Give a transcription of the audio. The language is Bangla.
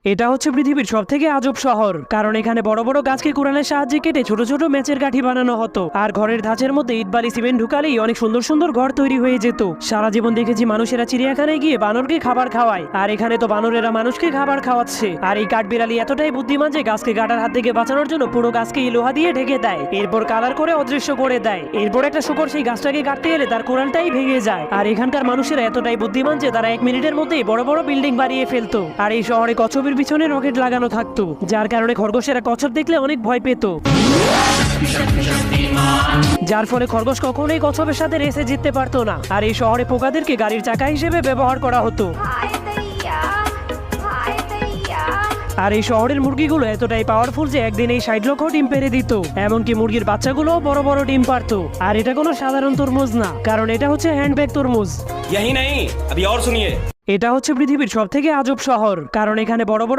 এটা হচ্ছে পৃথিবীর সবথেকে আজব শহর, কারণ এখানে বড় বড় গাছকে কুড়ালের সাহায্যে কেটে ছোট ছোট ম্যাচের কাঠি বানানো হতো। আর ঘরের ধাঁচের মধ্যে ইট বালি সিমেন্ট ঢুকালেই অনেক সুন্দর সুন্দর ঘর তৈরি হয়ে যেত। সারা জীবন দেখেছি মানুষেরা চিড়িয়াখানায় গিয়ে বানরকে খাবার খাওয়ায়, আর এখানে তো বানরেরা মানুষকে খাবার খাওয়াচ্ছে। আর এই কাঠবিড়ালি এতটাই বুদ্ধিমান যে গাছকে কাটার হাত থেকে বাঁচানোর জন্য পুরো গাছকে লোহা দিয়ে ঢেকে দেয়, এরপর কালার করে অদৃশ্য করে দেয়। এরপর একটা শুকর সেই গাছটাকে কাটতে গেলে তার কোরালটাই ভেঙে যায়। আর এখানকার মানুষেরা এতটাই বুদ্ধিমান যে তারা 1 মিনিটের মধ্যেই বড় বড় বিল্ডিং বানিয়ে ফেলতো। আর এই শহরে কচ্ছপের পিছনে রকেট লাগানো থাকতো, যার কারণে খরগোশেরা কচ্ছপ দেখলে অনেক ভয় পেত, যার ফলে খরগোশ কখনোই কচ্ছপের সাথে রেসে জিততে পারতো না। আর এই শহরে পোকাদেরকে গাড়ির চাকা হিসেবে ব্যবহার করা হতো। আর এই শহরের মুরগিগুলো এতটাই পাওয়ারফুল যে একদিন এই 60 লক্ষ ডিম পেড়ে দিত। এমনকি মুরগির বাচ্চাগুলো বড় বড় ডিম পারতো। আর এটা কোনো সাধারণ তরমুজ না, কারণ এটা হচ্ছে হ্যান্ডব্যাগ তরমুজ। यही नहीं, अभी और सुनिए। এটা হচ্ছে পৃথিবীর সবথেকে আজব শহর, কারণ এখানে বড় বড়